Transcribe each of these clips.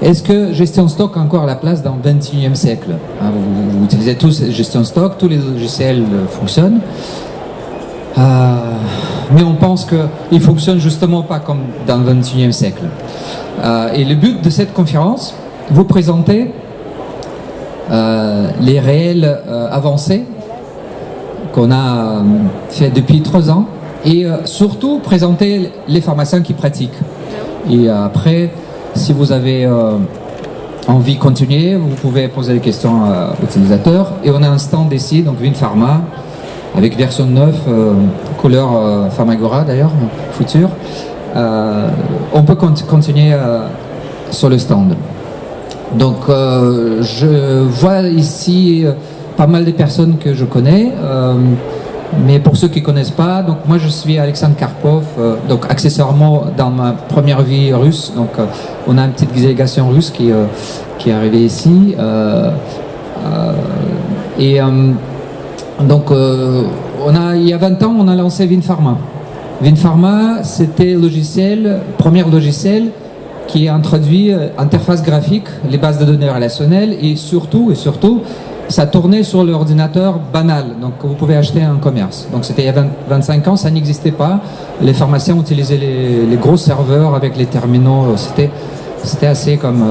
Est-ce que gestion stock a encore la place dans le 21e siècle? Vous utilisez tous gestion stock, tous les logiciels fonctionnent. Mais on pense qu'il ne fonctionne justement pas comme dans le 21e siècle. Et le but de cette conférence, vous présenter les réelles avancées qu'on a fait depuis 3 ans et surtout présenter les pharmaciens qui pratiquent. Et après, si vous avez envie de continuer, vous pouvez poser des questions aux utilisateurs. Et on a un stand ici, donc Vinpharma, avec version 9, couleur Pharmagora d'ailleurs, future. On peut continuer sur le stand. Donc je vois ici pas mal de personnes que je connais, mais pour ceux qui ne connaissent pas, donc moi je suis Alexandre Karpov, donc accessoirement dans ma première vie russe, donc on a une petite délégation russe qui est arrivée ici, donc il y a 20 ans on a lancé Vinpharma. Vinpharma, c'était le premier logiciel qui a introduit interface graphique, les bases de données relationnelles et surtout, ça tournait sur l'ordinateur banal, donc que vous pouvez acheter en commerce. Donc c'était il y a 25 ans, ça n'existait pas. Les pharmaciens utilisaient les gros serveurs avec les terminaux. C'était assez comme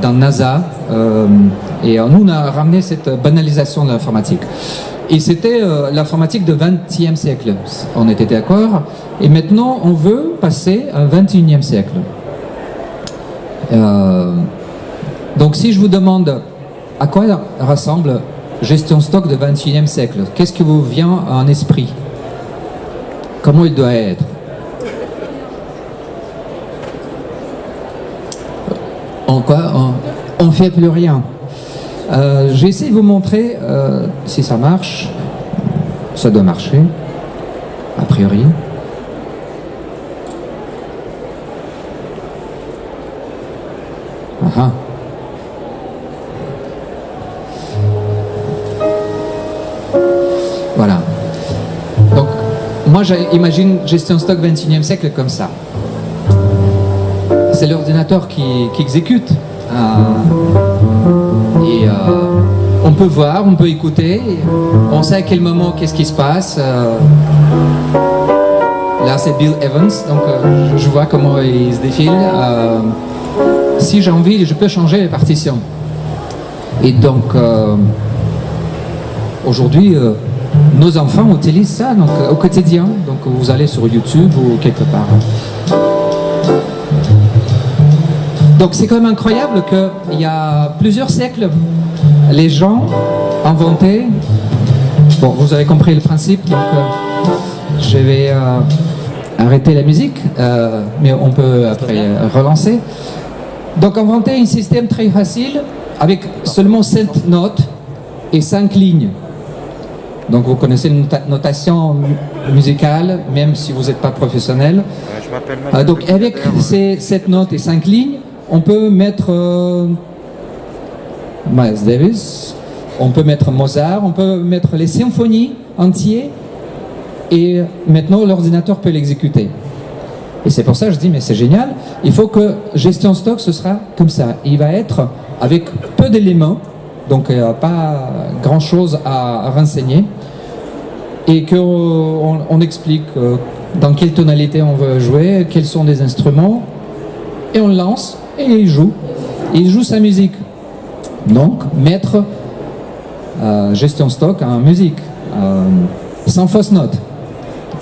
dans NASA. Et nous, on a ramené cette banalisation de l'informatique. Et c'était l'informatique du XXe siècle. On était d'accord. Et maintenant, on veut passer au XXIe siècle. Donc si je vous demande à quoi ressemble gestion stock du XXIe siècle, qu'est-ce qui vous vient en esprit? Comment il doit être? En quoi? On ne fait plus rien. J'ai essayé de vous montrer si ça marche. Ça doit marcher, a priori. Ah. Voilà. Donc, moi j'imagine gestion stock 21e siècle comme ça. C'est l'ordinateur qui exécute. On peut voir, on peut écouter, on sait à quel moment qu'est-ce qui se passe. Là c'est Bill Evans, donc je vois comment il se défile. Si j'ai envie, je peux changer les partitions. Et donc, aujourd'hui, nos enfants utilisent ça donc, au quotidien. Donc, vous allez sur YouTube ou quelque part. Donc, c'est quand même incroyable qu'il y a plusieurs siècles, les gens inventaient... Bon, vous avez compris le principe, donc je vais arrêter la musique, mais on peut après relancer. Donc inventer un système très facile avec seulement 7 notes et 5 lignes. Donc vous connaissez une notation musicale, même si vous n'êtes pas professionnel. Donc avec ces 7 notes et 5 lignes, on peut mettre Miles Davis, on peut mettre Mozart, on peut mettre les symphonies entières et maintenant l'ordinateur peut l'exécuter. Et c'est pour ça que je dis, mais c'est génial, il faut que gestion stock, ce sera comme ça. Il va être avec peu d'éléments, donc il n'y a pas grand-chose à renseigner, et qu'on explique dans quelle tonalité on veut jouer, quels sont les instruments, et on lance, et il joue. Et il joue sa musique. Donc, mettre gestion stock en musique, sans fausse note.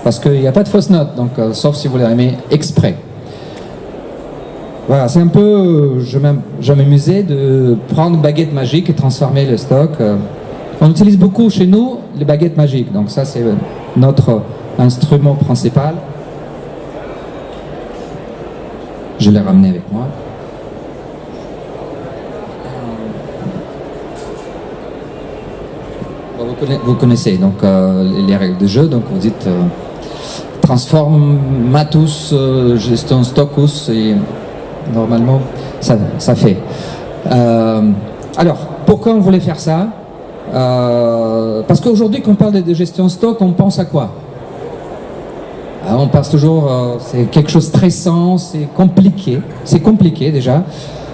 Parce qu'il n'y a pas de fausse note, donc, sauf si vous les aimez exprès. Voilà, c'est un peu... Je m'amusais de prendre une baguette magique et transformer le stock. On utilise beaucoup chez nous les baguettes magiques, donc ça c'est notre instrument principal. Je l'ai ramené avec moi. Vous connaissez donc les règles de jeu, donc vous dites transformatus, gestion stockus, et normalement ça fait. Alors, pourquoi on voulait faire ça? Parce qu'aujourd'hui, quand on parle de gestion stock, on pense à quoi? On pense toujours, c'est quelque chose de stressant, c'est compliqué déjà.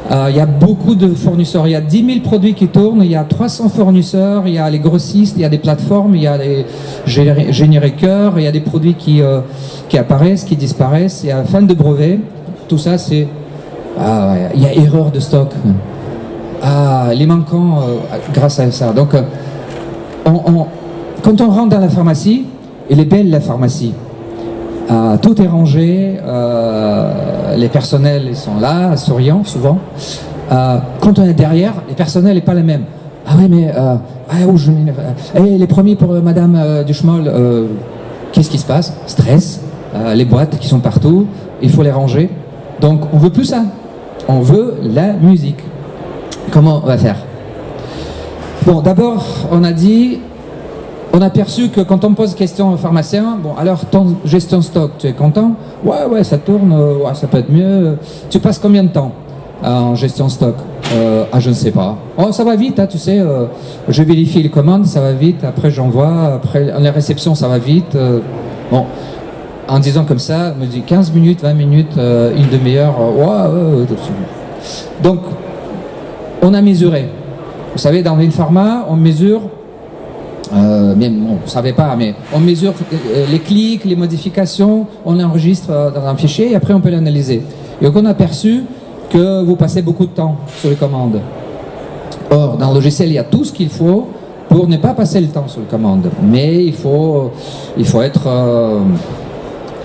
Il y a beaucoup de fournisseurs, il y a 10 000 produits qui tournent, il y a 300 fournisseurs, il y a les grossistes, il y a des plateformes, il y a les génériqueurs, il y a des produits qui apparaissent, qui disparaissent, il y a fin de brevet. Tout ça, c'est... il y a erreur de stock. Les manquants grâce à ça. Donc, quand on rentre dans la pharmacie, elle est belle la pharmacie. Tout est rangé, les personnels ils sont là, souriants souvent. Quand on est derrière, les personnels n'est pas les mêmes. Ah oui, mais où je mets les premiers pour Madame Duchemol, qu'est-ce qui se passe? Stress, les boîtes qui sont partout, il faut les ranger. Donc on veut plus ça, on veut la musique. Comment on va faire? Bon, d'abord, on a perçu que quand on pose question au pharmacien, bon, alors ton gestion stock, tu es content? Ouais, ça tourne, ça peut être mieux. Tu passes combien de temps en gestion stock? Je ne sais pas. Oh, ça va vite, tu sais, je vérifie les commandes, ça va vite, après j'envoie, après les réceptions, ça va vite. Bon, en disant comme ça, on me dit 15 minutes, 20 minutes, une demi-heure, Donc, on a mesuré. Vous savez, dans une pharma, on mesure... mais bon, vous ne savez pas, mais on mesure les clics, les modifications, on l'enregistre dans un fichier et après on peut l'analyser. Et donc on a perçu que vous passez beaucoup de temps sur les commandes. Or, dans le logiciel, il y a tout ce qu'il faut pour ne pas passer le temps sur les commandes. Mais il faut être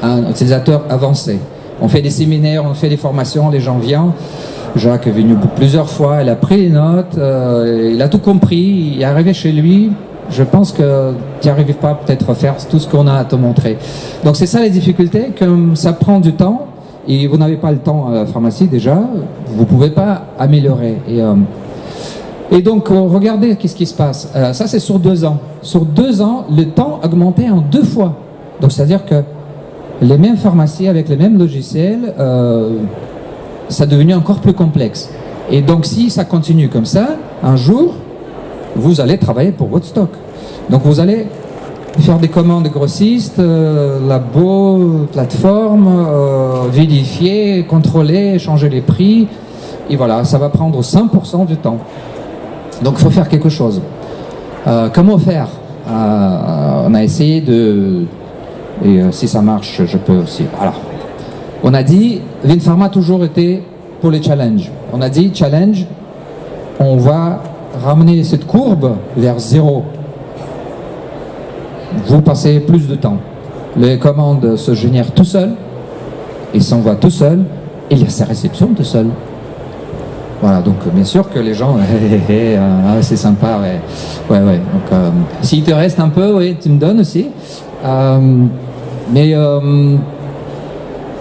un utilisateur avancé. On fait des séminaires, on fait des formations, les gens viennent. Jacques est venu plusieurs fois, il a pris les notes, il a tout compris, il est arrivé chez lui. Je pense que tu n'y arrives pas peut-être à faire tout ce qu'on a à te montrer. Donc c'est ça les difficultés, que ça prend du temps et vous n'avez pas le temps à la pharmacie déjà, vous ne pouvez pas améliorer. Et donc regardez qu'est-ce qui se passe. Ça c'est sur 2 ans. Sur 2 ans, le temps a augmenté en 2 fois. Donc c'est-à-dire que les mêmes pharmacies avec les mêmes logiciels, ça est devenu encore plus complexe. Et donc si ça continue comme ça, un jour, vous allez travailler pour votre stock. Donc vous allez faire des commandes grossistes, labo, plateforme, vérifier, contrôler, changer les prix. Et voilà, ça va prendre 100% du temps. Donc il faut faire quelque chose. Comment faire? On a essayé de... Et si ça marche, je peux aussi... Voilà. On a dit, Vinpharma a toujours été pour les challenges. On a dit, challenge, on va ramener cette courbe vers 0. Vous passez plus de temps. Les commandes se génèrent tout seul, ils s'envoient tout seul, et il y a sa réception tout seul. Voilà, donc bien sûr que les gens, c'est sympa, ouais. Donc, s'il te reste un peu, ouais, tu me donnes aussi. Mais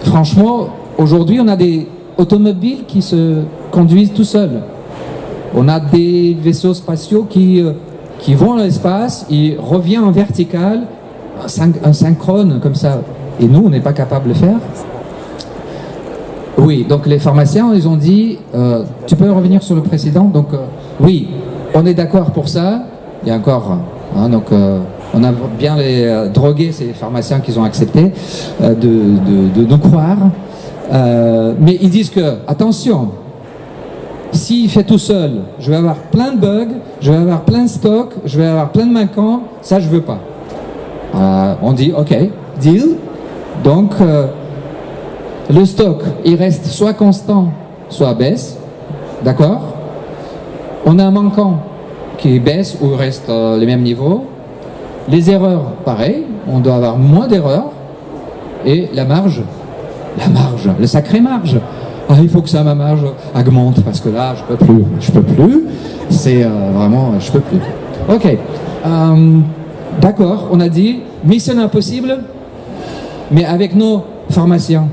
franchement, aujourd'hui, on a des automobiles qui se conduisent tout seuls. On a des vaisseaux spatiaux qui vont à l'espace, ils reviennent en vertical, un synchrone comme ça. Et nous, on n'est pas capable de le faire. Oui, donc les pharmaciens, ils ont dit, tu peux revenir sur le précédent. Donc oui, on est d'accord pour ça. Il y a encore, donc on a bien les drogués, ces pharmaciens qui ont accepté de nous croire. Mais ils disent que, attention, s'il fait tout seul, je vais avoir plein de bugs, je vais avoir plein de stocks, je vais avoir plein de manquants, ça je veux pas. On dit, ok, deal. Donc, le stock, il reste soit constant, soit baisse, d'accord? On a un manquant qui baisse ou reste les mêmes niveaux. Les erreurs, pareil, on doit avoir moins d'erreurs. Et la marge, le sacré marge. Il faut que ça, ma marge augmente parce que là, je peux plus. C'est vraiment, je peux plus. Ok, d'accord, on a dit mission impossible, mais avec nos pharmaciens.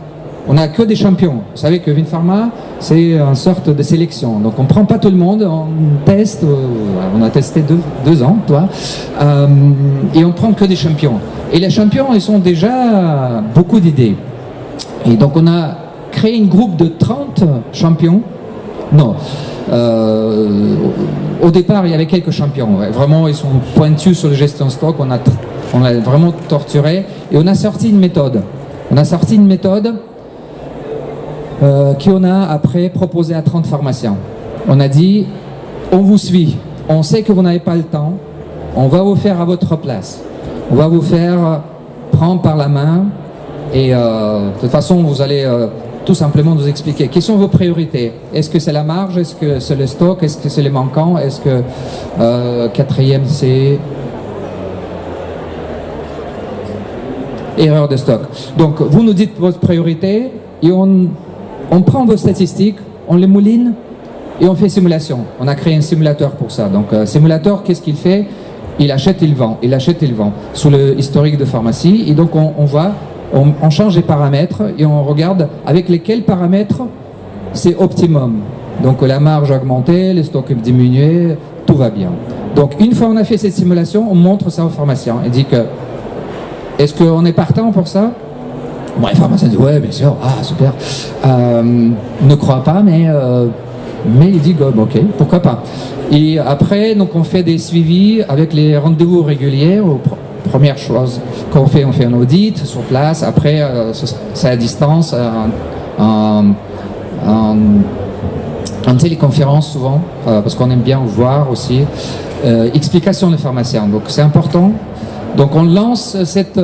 On n'a que des champions. Vous savez que Vinpharma, c'est une sorte de sélection. Donc on ne prend pas tout le monde, on teste, on a testé deux ans, toi, et on ne prend que des champions. Et les champions, ils ont déjà beaucoup d'idées. Et donc on a créé un groupe de 30 champions. Non. Au départ, il y avait quelques champions. Ouais. Vraiment, ils sont pointus sur le gestion stock. On a vraiment torturé. Et on a sorti une méthode. qui on a après proposé à 30 pharmaciens. On a dit, on vous suit, on sait que vous n'avez pas le temps, on va vous faire à votre place. On va vous faire prendre par la main et de toute façon, vous allez tout simplement nous expliquer quelles sont vos priorités. Est-ce que c'est la marge? Est-ce que c'est le stock? Est-ce que c'est les manquants? Est-ce que quatrième, c'est erreur de stock. Donc, vous nous dites votre priorité et on prend vos statistiques, on les mouline et on fait simulation. On a créé un simulateur pour ça. Donc, simulateur, qu'est-ce qu'il fait? Il achète, il vend. Il achète, il vend. Sous le historique de pharmacie. Et donc, on change les paramètres et on regarde avec lesquels paramètres c'est optimum. Donc, la marge a augmenté, les stocks diminué, tout va bien. Donc, une fois on a fait cette simulation, on montre ça aux pharmaciens et dit que est-ce qu'on est partant pour ça? Bon, les pharmaciens disent ouais, bien sûr, ah super. Ne croit pas, mais il dit ok, pourquoi pas. Et après, donc on fait des suivis avec les rendez-vous réguliers. Première chose qu'on fait, on fait un audit sur place. Après, c'est à distance, en téléconférence souvent, parce qu'on aime bien voir aussi. Explication des pharmaciens. Donc c'est important. Donc on lance cette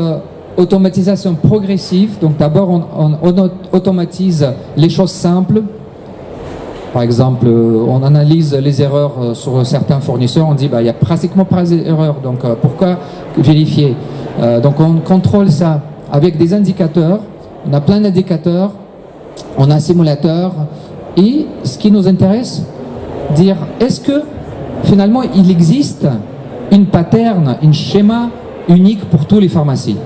automatisation progressive. Donc d'abord on automatise les choses simples. Par exemple, on analyse les erreurs sur certains fournisseurs. On dit il y a pratiquement pas d'erreurs. Donc pourquoi vérifier? Donc on contrôle ça avec des indicateurs. On a plein d'indicateurs. On a un simulateur. Et ce qui nous intéresse, dire est-ce que finalement il existe une pattern, un schéma unique pour toutes les pharmacies.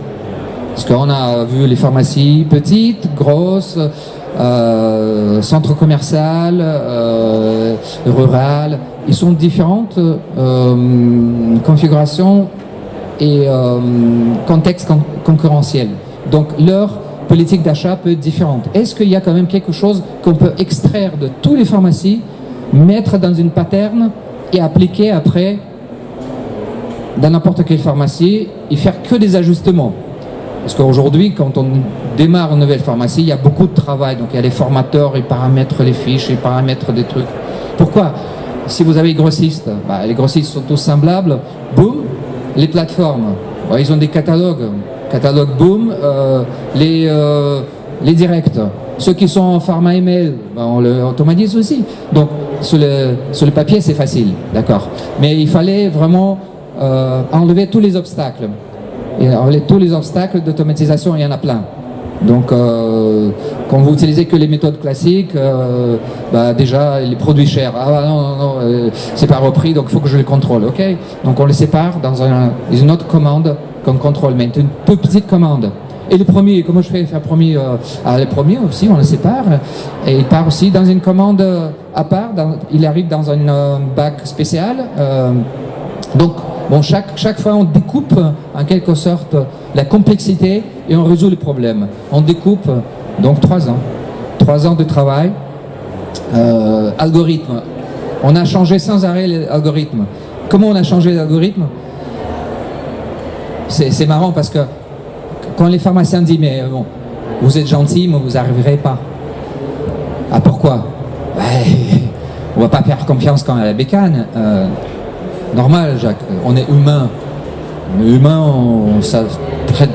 Parce qu'on a vu les pharmacies petites, grosses, centres commerciaux, rurales. Ils sont différentes configurations et contextes concurrentiels. Donc leur politique d'achat peut être différente. Est-ce qu'il y a quand même quelque chose qu'on peut extraire de toutes les pharmacies, mettre dans une pattern et appliquer après dans n'importe quelle pharmacie et faire que des ajustements? Parce qu'aujourd'hui, quand on démarre une nouvelle pharmacie, il y a beaucoup de travail. Donc il y a les formateurs, ils paramètrent les fiches, ils paramètrent des trucs. Pourquoi? Si vous avez les grossistes, les grossistes sont tous semblables. Boum, les plateformes, ils ont des catalogues. Catalogue boom, les directs. Ceux qui sont en pharma email, on le automatise aussi. Donc sur le papier, c'est facile, d'accord. Mais il fallait vraiment enlever tous les obstacles. Et enlever tous les obstacles d'automatisation, il y en a plein. Donc quand vous utilisez que les méthodes classiques, déjà les produits chers. Non, c'est pas repris, donc il faut que je les contrôle, ok. Donc on les sépare dans une autre commande qu'on contrôle, mais une toute petite commande. Et le premier, comment je fais faire premier le premier aussi, on le sépare. Et il part aussi dans une commande à part, il arrive dans un bac spécial. Donc, chaque fois on découpe en quelque sorte la complexité et on résout le problème. On découpe, donc 3 ans. 3 ans de travail. Algorithme. On a changé sans arrêt l'algorithme. Comment on a changé l'algorithme? C'est marrant parce que quand les pharmaciens disent mais bon, vous êtes gentil mais vous n'arriverez pas. Ah pourquoi? On va pas faire confiance quand il y a la bécane. Normal, Jacques, on est humain. On est humain, on sait très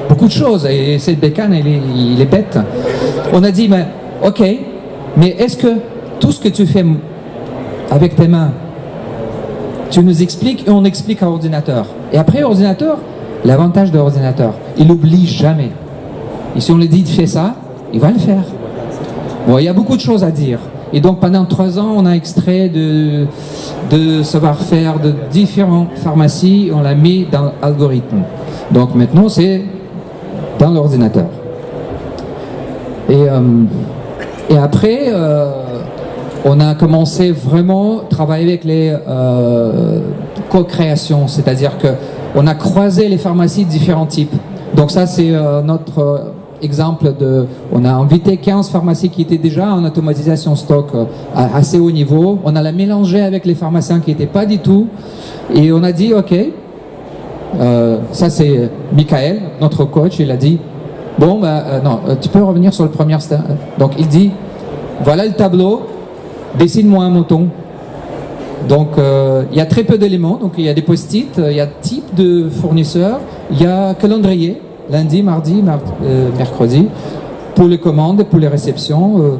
beaucoup de choses et cette bécane il est bête. On a dit mais ok, mais est-ce que tout ce que tu fais avec tes mains, tu nous expliques et on explique à l'ordinateur. Et après l'ordinateur, l'avantage de l'ordinateur, il n'oublie jamais. Et si on lui dit de faire ça, il va le faire. Bon, il y a beaucoup de choses à dire. Et donc pendant 3 ans, on a extrait de savoir-faire de différentes pharmacies, on l'a mis dans l'algorithme. Donc maintenant, c'est dans l'ordinateur. Et après, on a commencé vraiment à travailler avec les co-créations, c'est-à-dire qu'on a croisé les pharmacies de différents types. Donc ça, c'est notre exemple on a invité 15 pharmacies qui étaient déjà en automatisation stock à assez haut niveau. On a la mélangé avec les pharmaciens qui n'étaient pas du tout. Et on a dit, ok, ça c'est Michael, notre coach, il a dit, Bon, non, tu peux revenir sur le premier stade. Donc il dit, voilà le tableau, dessine-moi un mouton. Donc il y a très peu d'éléments, donc il y a des post-it, il y a type de fournisseur, il y a calendrier, lundi, mardi, mercredi, pour les commandes, pour les réceptions.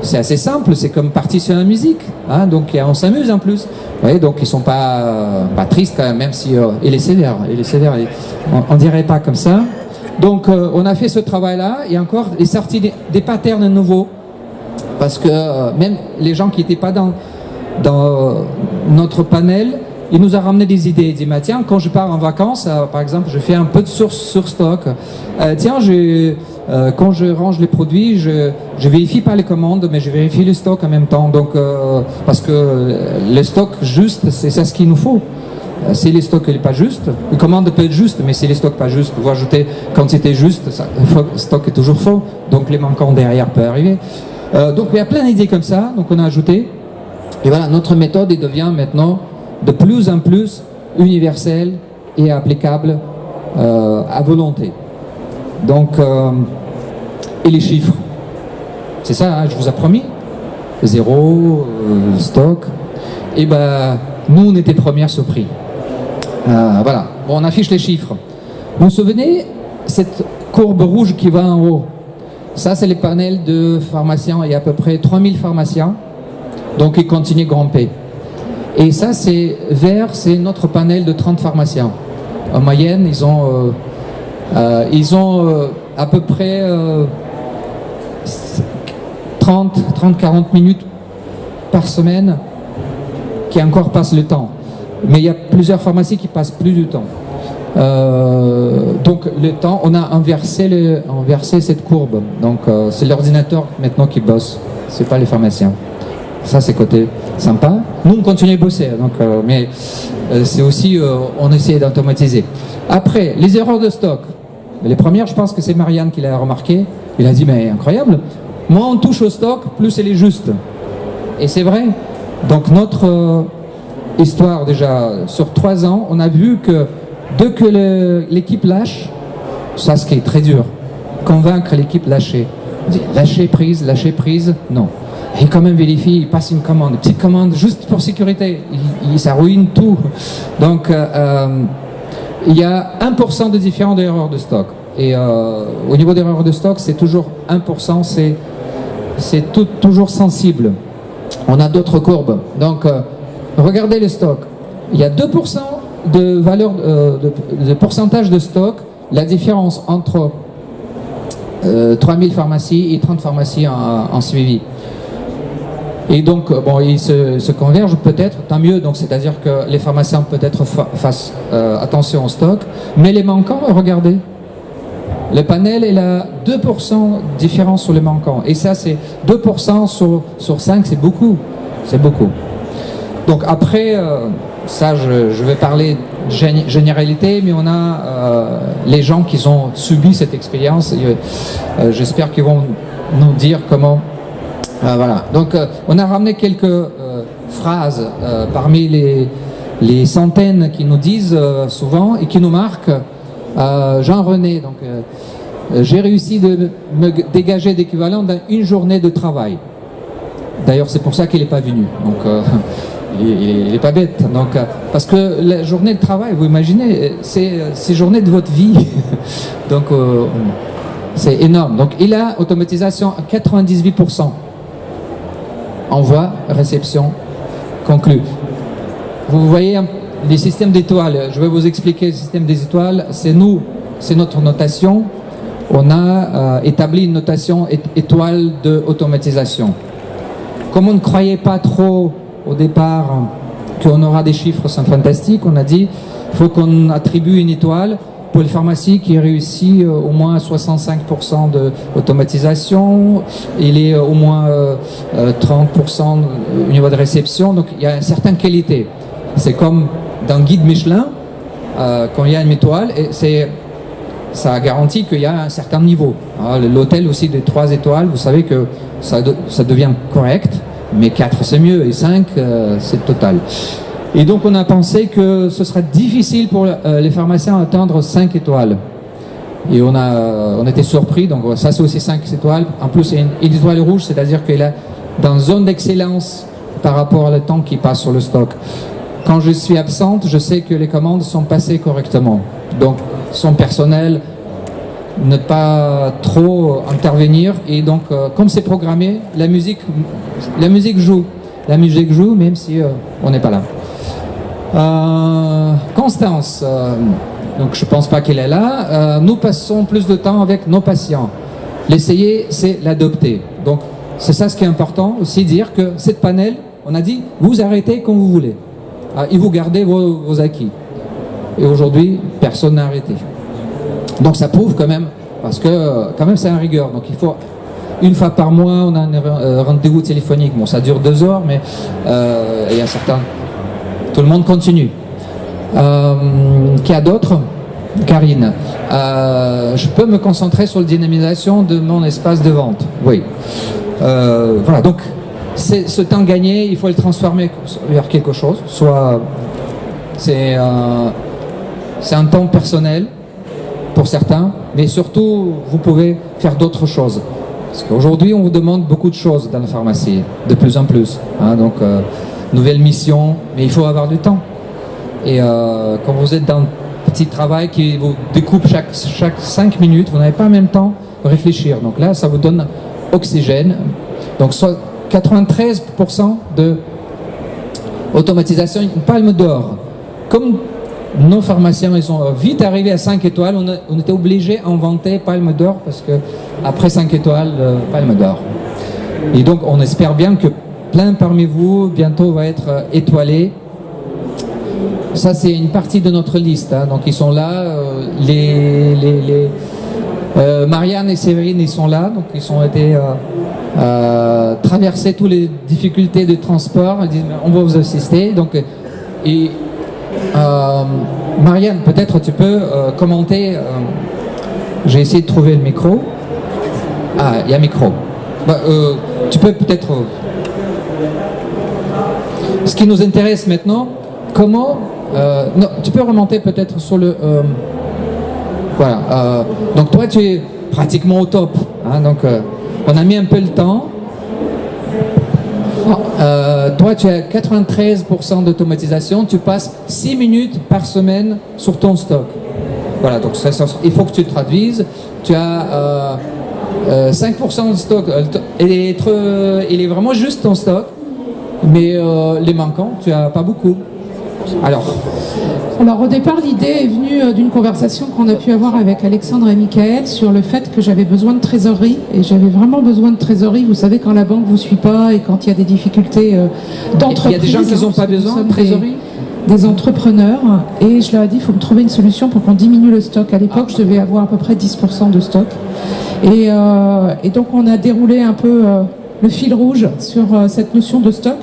C'est assez simple, c'est comme partition à la musique, hein, donc on s'amuse en plus. Oui, donc ils sont pas tristes quand même si il est sévère, on dirait pas comme ça. Donc on a fait ce travail-là et encore est sorti des patterns nouveaux parce que même les gens qui n'étaient pas dans notre panel, il nous a ramené des idées. Il dit, bah, tiens, quand je pars en vacances, par exemple, je fais un peu de source sur stock. Tiens, quand je range les produits, je vérifie pas les commandes, mais je vérifie le stock en même temps. Donc, parce que le stock juste, c'est ça ce qu'il nous faut. Si le stock n'est pas juste, une commande peut être juste, mais si le stock pas juste, vous ajoutez quantité juste, le stock est toujours faux. Donc, les manquants derrière peuvent arriver. Donc, il y a plein d'idées comme ça. Donc, on a ajouté. Et voilà, notre méthode elle devient maintenant de plus en plus universelle et applicable à volonté. Donc, et les chiffres, c'est ça, hein, je vous ai promis, zéro, stock. Et ben, nous, on était première sur prix. Voilà, bon, on affiche les chiffres. Vous vous souvenez, cette courbe rouge qui va en haut, ça, c'est les panels de pharmaciens. Il y a à peu près 3000 pharmaciens. Donc, ils continuent de grimper. Et ça, c'est vert, c'est notre panel de 30 pharmaciens. En moyenne, ils ont à peu près 30-40 minutes par semaine qui encore passent le temps. Mais il y a plusieurs pharmacies qui passent plus du temps. Donc, le temps, on a inversé cette courbe. Donc, c'est l'ordinateur maintenant qui bosse, c'est pas les pharmaciens. Ça, c'est côté sympa. Nous, on continue à bosser, donc, mais c'est aussi, on essaie d'automatiser. Après, les erreurs de stock. Les premières, je pense que c'est Marianne qui l'a remarqué. Il a dit, mais incroyable, moins on touche au stock, plus elle est juste. Et c'est vrai. Donc, notre histoire, déjà, sur 3 ans, on a vu que dès que l'équipe lâche, ça, ce qui est très dur, convaincre l'équipe lâcher. On dit, lâcher prise, non. Il quand même vérifie, il passe une petite commande juste pour sécurité, ça ruine tout. Donc il y a 1% de différence d'erreur de stock. Et au niveau d'erreur de stock, c'est toujours 1%, c'est toujours sensible. On a d'autres courbes. Donc regardez le stock. Il y a 2% de valeur de pourcentage de stock, la différence entre 3000 pharmacies et 30 pharmacies en suivi. Et donc, bon, ils se convergent peut-être, tant mieux, donc c'est-à-dire que les pharmaciens peut-être fassent attention au stock, mais les manquants, regardez, le panel, il a 2% de différence sur les manquants, et ça c'est 2% sur 5, c'est beaucoup, Donc après, ça je vais parler de généralité, mais on a les gens qui ont subi cette expérience, j'espère qu'ils vont nous dire comment. Voilà, donc on a ramené quelques phrases parmi les centaines qui nous disent souvent et qui nous marquent. Jean-René, donc j'ai réussi de me dégager d'équivalent d'une journée de travail. D'ailleurs, c'est pour ça qu'il n'est pas venu. Donc il n'est pas bête. Donc, parce que la journée de travail, vous imaginez, c'est journée de votre vie. Donc c'est énorme. Donc il a automatisation à 98%. Envoi, réception, conclu. Vous voyez les systèmes d'étoiles. Je vais vous expliquer le système des étoiles. C'est notre notation. On a établi une notation étoile de automatisation. Comme on ne croyait pas trop au départ qu'on aura des chiffres fantastiques, on a dit il faut qu'on attribue une étoile pour les pharmacies qui réussit au moins 65% d'automatisation, il est au moins 30% au niveau de réception, donc il y a une certaine qualité. C'est comme dans le guide Michelin, quand il y a une étoile, et ça garantit qu'il y a un certain niveau. L'hôtel aussi de 3 étoiles, vous savez que ça devient correct, mais 4 c'est mieux, et 5 c'est total. Et donc on a pensé que ce serait difficile pour les pharmaciens d'atteindre 5 étoiles. Et on était surpris, donc ça c'est aussi 5 étoiles. En plus, c'est une étoile rouge, c'est-à-dire qu'elle est dans zone d'excellence par rapport au temps qui passe sur le stock. Quand je suis absente, je sais que les commandes sont passées correctement. Donc, son personnel, ne pas trop intervenir. Et donc, comme c'est programmé, la musique joue. La musique joue, même si on n'est pas là. Constance, donc je pense pas qu'elle est là. Nous passons plus de temps avec nos patients. L'essayer, c'est l'adopter. Donc, c'est ça ce qui est important aussi, dire que cette panel, on a dit, vous arrêtez quand vous voulez. Et vous gardez vos acquis. Et aujourd'hui, personne n'a arrêté. Donc ça prouve quand même, parce que quand même c'est un rigueur. Donc il faut, une fois par mois, on a un rendez-vous téléphonique. Bon, ça dure 2 heures, mais il y a certains... Tout le monde continue. Qui a d'autres? Karine. Je peux me concentrer sur la dynamisation de mon espace de vente. Oui. Voilà, donc ce temps gagné, il faut le transformer vers quelque chose. Soit c'est un temps personnel pour certains, mais surtout vous pouvez faire d'autres choses. Parce qu'aujourd'hui on vous demande beaucoup de choses dans la pharmacie, de plus en plus. Hein, donc nouvelle mission, mais il faut avoir du temps. Et quand vous êtes dans un petit travail qui vous découpe chaque 5 minutes, vous n'avez pas en même temps de réfléchir. Donc là, ça vous donne oxygène. Donc soit 93% de automatisation, une palme d'or. Comme nos pharmaciens, ils sont vite arrivés à 5 étoiles, on était obligé d'inventer palme d'or parce que après 5 étoiles, palme d'or. Et donc on espère bien que plein parmi vous bientôt va être étoilé. Ça c'est une partie de notre liste, hein. Donc ils sont là, Marianne et Séverine ils sont là, donc ils ont été traverser toutes les difficultés de transport. Ils disent on va vous assister. Donc Marianne, peut-être tu peux commenter. J'ai essayé de trouver le micro. Ah, il y a un micro. Tu peux peut-être. Ce qui nous intéresse maintenant, comment. Non, tu peux remonter peut-être sur le. Voilà. Donc toi, tu es pratiquement au top. Hein, donc on a mis un peu le temps. Toi, tu as 93% d'automatisation. Tu passes 6 minutes par semaine sur ton stock. Voilà, donc il faut que tu traduises. Tu as 5% de stock. Il est vraiment juste ton stock. Mais les manquants, tu n'as pas beaucoup. Alors au départ, l'idée est venue d'une conversation qu'on a pu avoir avec Alexandre et Michael sur le fait que j'avais besoin de trésorerie, et j'avais vraiment besoin de trésorerie. Vous savez, quand la banque vous suit pas et quand il y a des difficultés d'entreprise. Il y a des gens qui n'ont pas besoin de trésorerie. Des entrepreneurs, et je leur ai dit il faut me trouver une solution pour qu'on diminue le stock. À l'époque, je devais avoir à peu près 10% de stock. Et donc on a déroulé un peu le fil rouge sur cette notion de stock.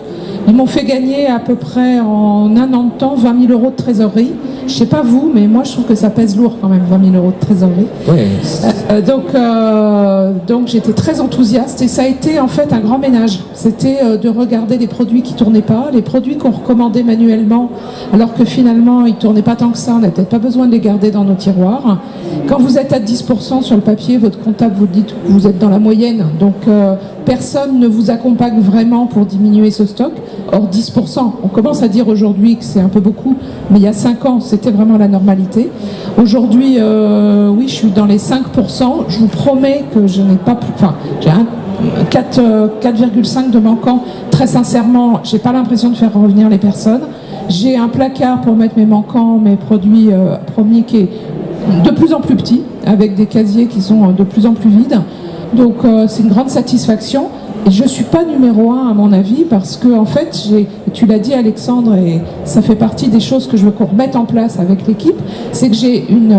Ils m'ont fait gagner à peu près en 1 an de temps 20 000 € de trésorerie. Je sais pas vous, mais moi je trouve que ça pèse lourd quand même, 20 000 € de trésorerie. Oui. Donc j'étais très enthousiaste, et ça a été en fait un grand ménage. C'était de regarder les produits qui tournaient pas, les produits qu'on recommandait manuellement, alors que finalement ils tournaient pas tant que ça. On n'a peut-être pas besoin de les garder dans nos tiroirs. Quand vous êtes à 10% sur le papier, votre comptable vous dit que vous êtes dans la moyenne. Donc personne ne vous accompagne vraiment pour diminuer ce stock. Or 10%, on commence à dire aujourd'hui que c'est un peu beaucoup, mais il y a 5 ans, c'était vraiment la normalité. Aujourd'hui, oui, je suis dans les 5%. Je vous promets que je n'ai pas plus... Enfin, j'ai 4,5 de manquants. Très sincèrement, j'ai pas l'impression de faire revenir les personnes. J'ai un placard pour mettre mes manquants, mes produits premiers qui est de plus en plus petit, avec des casiers qui sont de plus en plus vides. Donc c'est une grande satisfaction. Et je ne suis pas numéro 1 à mon avis, parce que en fait, tu l'as dit Alexandre, et ça fait partie des choses que je veux qu'on remette en place avec l'équipe, c'est que j'ai une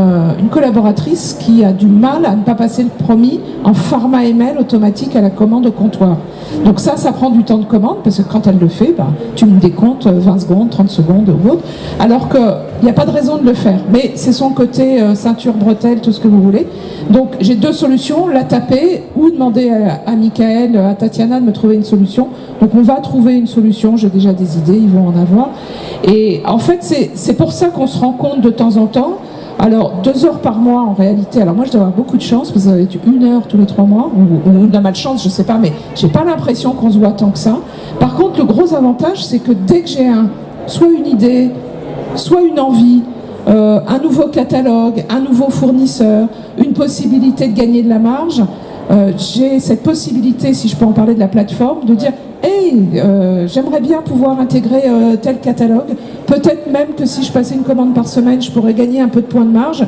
collaboratrice qui a du mal à ne pas passer le promis en format ML automatique à la commande au comptoir. Donc ça prend du temps de commande, parce que quand elle le fait, tu me décomptes 20 secondes, 30 secondes ou autre, alors qu'il n'y a pas de raison de le faire. Mais c'est son côté ceinture, bretelle, tout ce que vous voulez. Donc j'ai 2 solutions, la taper ou demander à Michael, à Tatiana de me trouver une solution. Donc on va trouver une solution, j'ai déjà des idées, ils vont en avoir. Et en fait, c'est pour ça qu'on se rend compte de temps en temps, Alors, 2 heures par mois en réalité. Alors moi, je dois avoir beaucoup de chance, parce que ça va être 1 heure tous les 3 mois, ou on a malchance, je sais pas, mais j'ai pas l'impression qu'on se voit tant que ça. Par contre, le gros avantage, c'est que dès que j'ai soit une idée, soit une envie, un nouveau catalogue, un nouveau fournisseur, une possibilité de gagner de la marge, j'ai cette possibilité, si je peux en parler de la plateforme, de dire hey, j'aimerais bien pouvoir intégrer tel catalogue. Peut-être même que si je passais une commande par semaine, je pourrais gagner un peu de points de marge.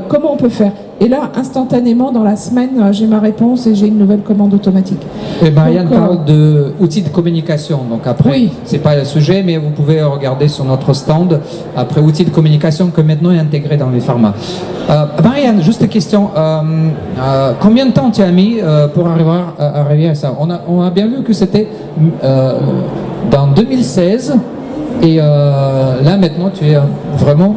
Comment on peut faire? Et là, instantanément, dans la semaine, j'ai ma réponse et j'ai une nouvelle commande automatique. Et Marianne parle d'outils de communication. Donc après, oui. C'est pas le sujet, mais vous pouvez regarder sur notre stand. Après, outils de communication que maintenant est intégré dans les pharma. Marianne, juste une question. Combien de temps tu as mis pour arriver à ça? On a bien vu que c'était dans 2016. Et là, maintenant, tu es vraiment...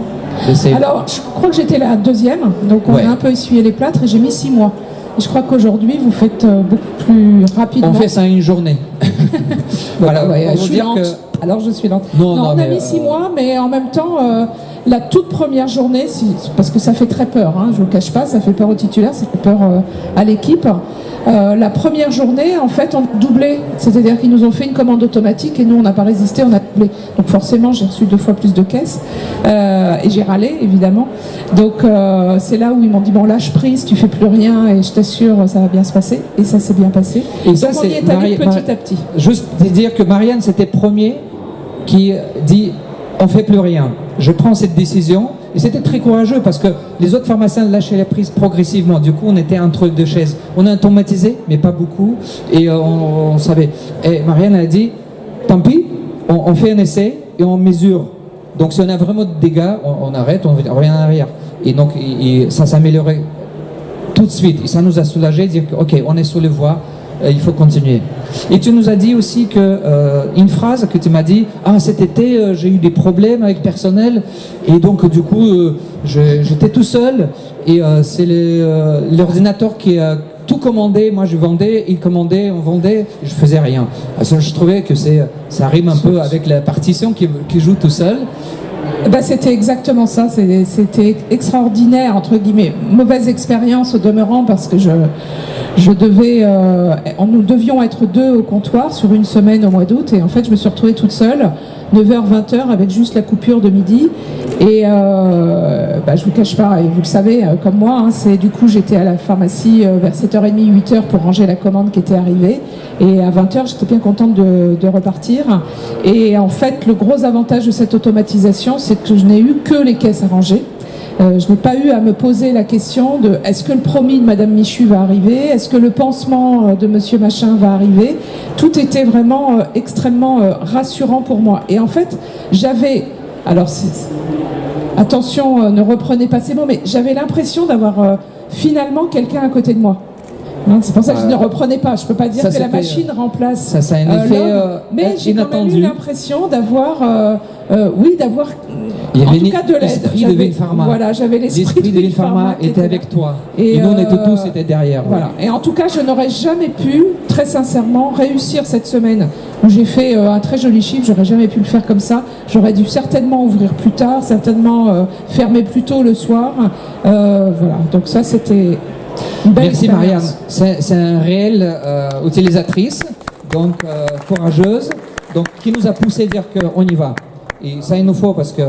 Alors, je crois que j'étais la 2e, donc on a un peu essuyé les plâtres et j'ai mis 6 mois. Et je crois qu'aujourd'hui, vous faites beaucoup plus rapidement. On fait ça en une journée. Voilà, je suis lente. Alors, je suis lente. Non, on a mis 6 mois, mais en même temps, la toute première journée, parce que ça fait très peur, hein, je ne vous cache pas, ça fait peur aux titulaires, ça fait peur à l'équipe. La première journée, en fait, on a doublé. C'est-à-dire qu'ils nous ont fait une commande automatique et nous, on n'a pas résisté, on a doublé. Donc forcément, j'ai reçu 2 fois plus de caisses et j'ai râlé, évidemment. Donc c'est là où ils m'ont dit, bon, lâche prise, tu fais plus rien et je t'assure, ça va bien se passer. Et ça s'est bien passé. Et donc on y est allé petit à petit. Juste dire que Marianne, c'était le premier qui dit, on fait plus rien. Je prends cette décision. Et c'était très courageux parce que les autres pharmaciens lâchaient la prise progressivement. Du coup, on était entre 2 chaises. On a automatisé, mais pas beaucoup. Et on savait. Et Marianne a dit, tant pis, on fait un essai et on mesure. Donc, si on a vraiment de dégâts, on arrête, on revient en arrière. Et donc, ça s'améliorait tout de suite. Et ça nous a soulagé de dire que, OK, on est sur les voies. Il faut continuer. Et tu nous as dit aussi que une phrase que tu m'as dit, cet été j'ai eu des problèmes avec personnel et donc du coup j'étais tout seul et c'est l'ordinateur qui a tout commandé. Moi je vendais, il commandait, on vendait, je faisais rien. Je trouvais que ça rime un peu avec la partition qui joue tout seul. C'était exactement ça, c'était extraordinaire, entre guillemets, mauvaise expérience au demeurant parce que nous devions être 2 au comptoir sur une semaine au mois d'août et en fait je me suis retrouvée toute seule, 9h, 20h avec juste la coupure de midi et je vous cache pas, et vous le savez comme moi, hein, du coup j'étais à la pharmacie vers 7h30, 8h pour ranger la commande qui était arrivée et à 20h j'étais bien contente de repartir et en fait le gros avantage de cette automatisation c'est que je n'ai eu que les caisses à ranger. Je n'ai pas eu à me poser la question de est-ce que le promis de Madame Michu va arriver, est-ce que le pansement de Monsieur Machin va arriver. Tout était vraiment extrêmement rassurant pour moi. Et en fait, attention, ne reprenez pas ces mots, mais j'avais l'impression d'avoir finalement quelqu'un à côté de moi. C'est pour ça que je ne reprenais pas. Je ne peux pas dire que la machine remplace ça a un effet mais j'ai quand même eu l'impression d'avoir il y avait en tout cas de l'aide. L'esprit de Vinpharma. Voilà, j'avais l'esprit de Vinpharma était avec toi. Et nous, on était tous derrière. Voilà. Et en tout cas, je n'aurais jamais pu, très sincèrement, réussir cette semaine où j'ai fait un très joli chiffre. J'aurais jamais pu le faire comme ça. J'aurais dû certainement ouvrir plus tard, certainement fermer plus tôt le soir. Voilà. Donc ça, c'était une belle Merci Marianne. C'est un réel utilisatrice, donc courageuse, donc qui nous a poussé à dire qu'on y va. Et ça, il nous faut parce que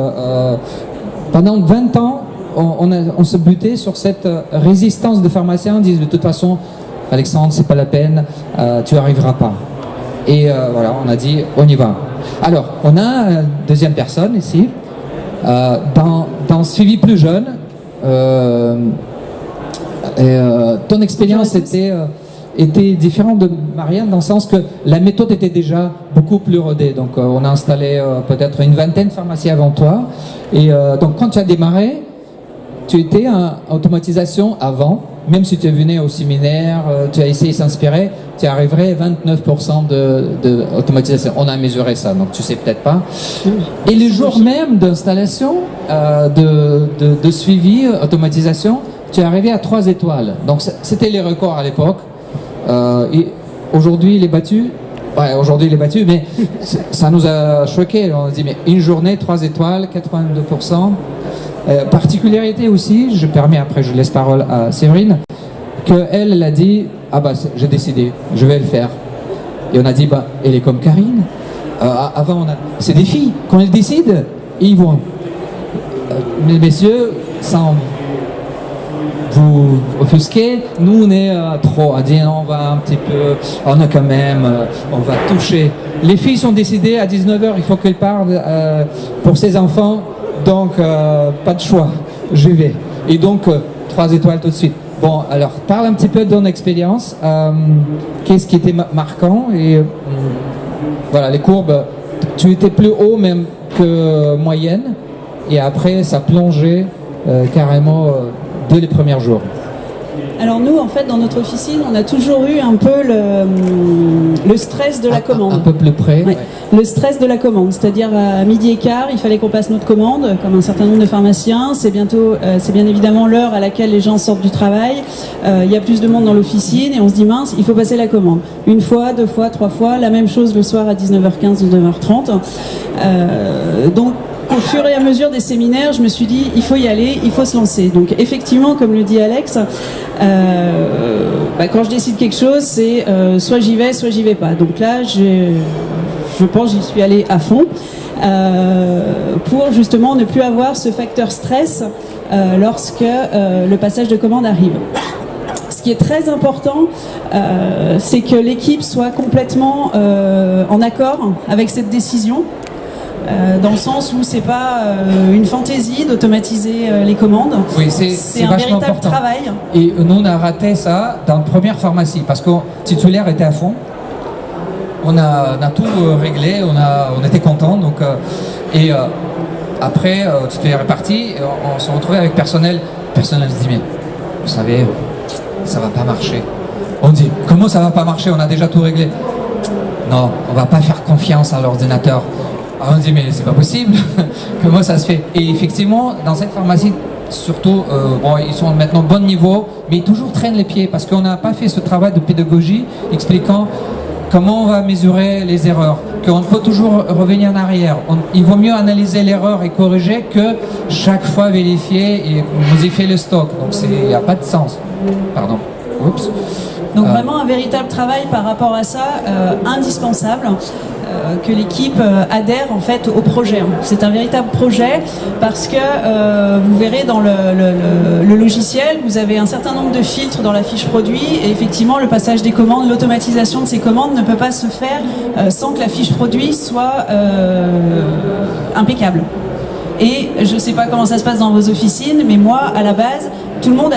pendant 20 ans, on se butait sur cette résistance de pharmaciens. On disait de toute façon, Alexandre, c'est pas la peine, tu arriveras pas. Et voilà, on a dit, on y va. Alors, on a une deuxième personne ici, dans suivi plus jeune. Ton expérience était différente de Marianne dans le sens que la méthode était déjà beaucoup plus rodée. Donc on a installé peut-être une vingtaine de pharmacies avant toi. Et donc quand tu as démarré, tu étais en automatisation avant, même si tu es venu au séminaire, tu as essayé de s'inspirer, tu arriverais à 29% de automatisation. On a mesuré ça, donc tu sais peut-être pas. Et le jour même d'installation, de suivi, automatisation, tu es arrivé à 3 étoiles. Donc c'était les records à l'époque. Et aujourd'hui il est battu. Ouais, aujourd'hui il est battu, mais ça nous a choqué. On a dit mais une journée 3 étoiles, 82%. Particularité aussi, je permets après, je laisse parole à Séverine, qu'elle, elle a dit, ah bah j'ai décidé, je vais le faire. Et on a dit, bah elle est comme Karine. Avant, c'est des filles, quand elles décident, ils vont. Mais messieurs, sans vous offusquer, nous on est trop, on dit non, on va un petit peu, on a quand même, on va toucher. Les filles sont décidées à 19h, il faut qu'elles partent pour ses enfants, donc pas de choix, je vais. Et donc 3 étoiles tout de suite. Bon, alors parle un petit peu de ton expérience, qu'est-ce qui était marquant et voilà, les courbes, tu étais plus haut même que moyenne et après ça plongeait carrément dès les premiers jours. Alors nous, en fait, dans notre officine, on a toujours eu un peu le stress de la commande. Un peu plus près. Ouais. Le stress de la commande, c'est-à-dire à 12h15, il fallait qu'on passe notre commande, comme un certain nombre de pharmaciens. C'est bientôt, c'est bien évidemment l'heure à laquelle les gens sortent du travail. Il y a plus de monde dans l'officine et on se dit mince, il faut passer la commande. 1 fois, 2 fois, 3 fois, la même chose le soir à 19h15, 19h30. Donc au fur et à mesure des séminaires, je me suis dit, il faut y aller, il faut se lancer. Donc effectivement, comme le dit Alex, quand je décide quelque chose, c'est soit j'y vais pas. Donc là, je pense que j'y suis allée à fond pour justement ne plus avoir ce facteur stress lorsque le passage de commande arrive. Ce qui est très important, c'est que l'équipe soit complètement en accord avec cette décision. Dans le sens où c'est pas une fantaisie d'automatiser les commandes. Oui, c'est un véritable important. travail. Et nous, on a raté ça dans la première pharmacie parce que le titulaire était à fond. On a tout réglé, on était contents. Donc, après, le titulaire est parti, et on se retrouvait avec personnel. Le personnel se dit, mais vous savez, ça va pas marcher. On dit, comment ça va pas marcher? On a déjà tout réglé. Non, on va pas faire confiance à l'ordinateur. Alors on dit mais c'est pas possible, comment ça se fait? Et effectivement, dans cette pharmacie, surtout, ils sont maintenant au bon niveau, mais ils toujours traînent les pieds parce qu'on n'a pas fait ce travail de pédagogie expliquant comment on va mesurer les erreurs, qu'on peut toujours revenir en arrière. Il vaut mieux analyser l'erreur et corriger que chaque fois vérifier et modifier le stock. Donc il n'y a pas de sens. Pardon. Oups. Donc vraiment un véritable travail par rapport à ça, indispensable. Que l'équipe adhère en fait au projet. C'est un véritable projet parce que vous verrez dans le logiciel, vous avez un certain nombre de filtres dans la fiche produit et effectivement le passage des commandes, l'automatisation de ces commandes ne peut pas se faire sans que la fiche produit soit impeccable. Et je ne sais pas comment ça se passe dans vos officines, mais moi, à la base, tout le monde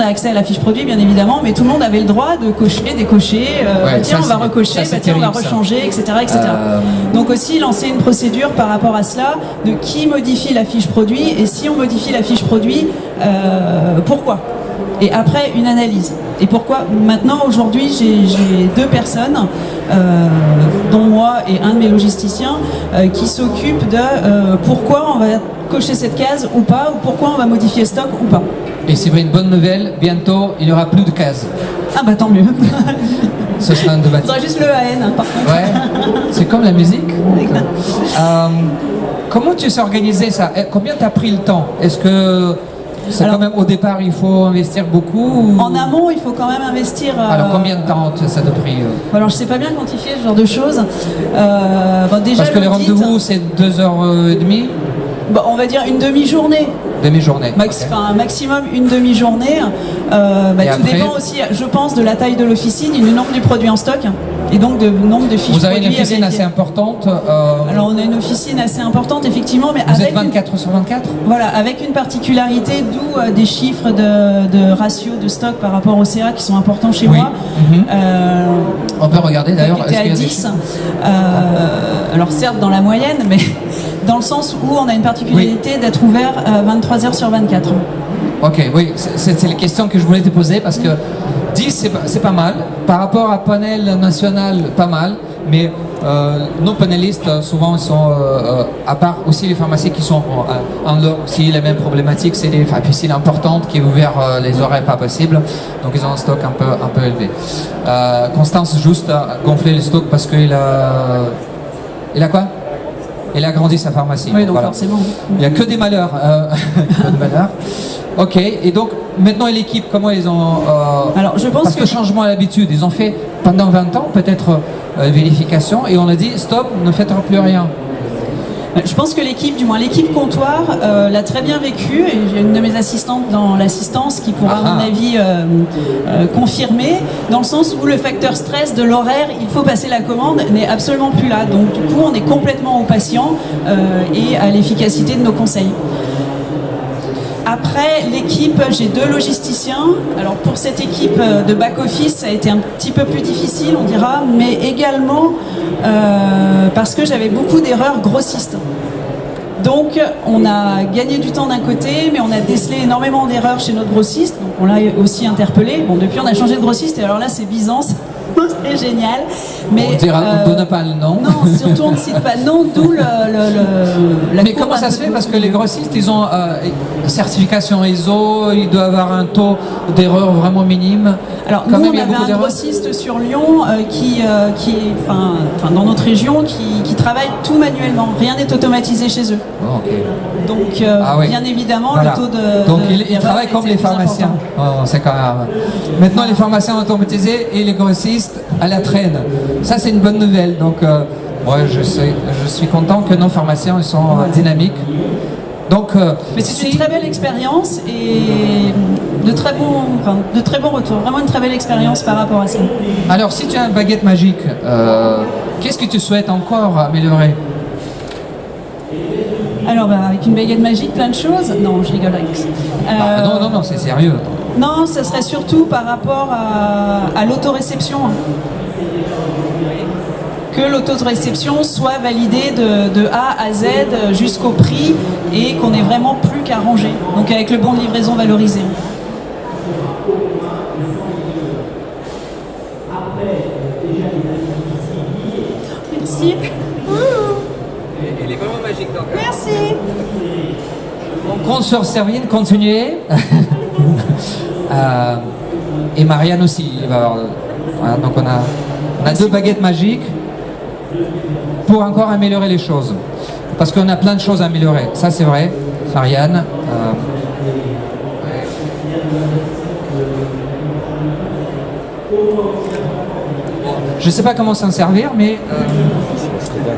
a accès à la fiche produit, bien évidemment, mais tout le monde avait le droit de cocher, décocher, tiens, on va recocher, tiens, on va rechanger, etc. etc. Donc aussi, lancer une procédure par rapport à cela, de qui modifie la fiche produit, et si on modifie la fiche produit, pourquoi? Et après, une analyse. Et pourquoi? Maintenant, aujourd'hui, j'ai 2 personnes, dont moi et un de mes logisticiens, qui s'occupent de pourquoi on va cocher cette case ou pas, ou pourquoi on va modifier le stock ou pas. Et c'est vrai, une bonne nouvelle, bientôt, il n'y aura plus de cases. Ah bah tant mieux. Ce sera un débat. Il faudra juste le AN, par contre. Ouais, c'est comme la musique. Comment tu sais organiser ça? Combien tu as pris le temps? Est-ce que c'est quand même au départ il faut investir beaucoup ou... En amont il faut quand même investir. Alors combien de temps ça te pris Alors je sais pas bien quantifier ce genre de choses. Déjà, parce que les rendez-vous c'est 2h30. Bon, on va dire une demi-journée. Demi-journée. Enfin, maximum une demi-journée. Tout dépend aussi, je pense, de la taille de l'officine et du nombre du produit en stock. Et donc du nombre de fiches produits. Vous avez une officine assez importante Alors on a une officine assez importante, effectivement. Mais vous êtes 24 sur 24 Voilà, avec une particularité, d'où des chiffres de ratio de stock par rapport au CA qui sont importants chez moi. On peut regarder d'ailleurs. Est-ce qu'il y a 10 alors certes dans la moyenne, mais dans le sens où on a une particularité d'être ouvert 23 heures sur 24. Ok, oui, c'est les questions que je voulais te poser parce que 10 c'est pas mal, par rapport à panel national pas mal, mais nos panélistes souvent ils sont, à part aussi les pharmacies qui sont en leur aussi les mêmes problématiques, c'est des officines importantes qui ouvrent les horaires pas possibles, donc ils ont un stock un peu élevé. Constance juste a gonflé le stock parce qu'il a... Il a quoi? elle a grandi sa pharmacie. Oui, donc forcément. Il n'y a que des malheurs. Que des malheurs. Ok, et donc maintenant l'équipe, comment ils ont... Alors je pense parce que changement à l'habitude, ils ont fait pendant 20 ans peut-être vérification et on a dit stop, ne faites plus rien. Je pense que l'équipe, du moins l'équipe comptoir, l'a très bien vécu et j'ai une de mes assistantes dans l'assistance qui pourra à mon avis confirmer, dans le sens où le facteur stress de l'horaire, il faut passer la commande, n'est absolument plus là. Donc du coup on est complètement au patient et à l'efficacité de nos conseils. Après l'équipe, j'ai 2 logisticiens. Alors pour cette équipe de back-office, ça a été un petit peu plus difficile, on dira, mais également parce que j'avais beaucoup d'erreurs grossistes. Donc on a gagné du temps d'un côté, mais on a décelé énormément d'erreurs chez notre grossiste, donc on l'a aussi interpellé. Bon, depuis on a changé de grossiste et alors là c'est Byzance. C'est génial. Mais, on dira, on ne donne pas le nom. Non, surtout on ne cite pas le nom, d'où la mais comment ça se fait? Parce que les grossistes, ils ont certification ISO, il doit avoir un taux d'erreur vraiment minime. Alors nous, on avait un grossiste sur Lyon qui est dans notre région, qui travaille tout manuellement. Rien n'est automatisé chez eux. Oh, okay. Donc, bien évidemment, le taux de... Donc, ils travaillent comme les pharmaciens. Oh, c'est quand même... Maintenant, les pharmaciens automatisés et les grossistes à la traîne. Ça, c'est une bonne nouvelle. Donc, je suis content que nos pharmaciens ils sont dynamiques. Donc, mais c'est une très belle expérience et de très bons retours. Vraiment une très belle expérience par rapport à ça. Alors, si tu as une baguette magique, qu'est-ce que tu souhaites encore améliorer? Alors, avec une baguette magique, plein de choses. Non, je rigole avec ça. Non, c'est sérieux. Non, ce serait surtout par rapport à l'autoréception. Que l'autoréception soit validée de A à Z jusqu'au prix et qu'on n'ait vraiment plus qu'à ranger. Donc avec le bon de livraison valorisé. Merci. Elle est vraiment magique. Donc. Merci. On compte sur Servine, continuer. Et Marianne aussi. Voilà, donc on a 2 baguettes magiques pour encore améliorer les choses. Parce qu'on a plein de choses à améliorer. Ça c'est vrai, Marianne. Je ne sais pas comment s'en servir, mais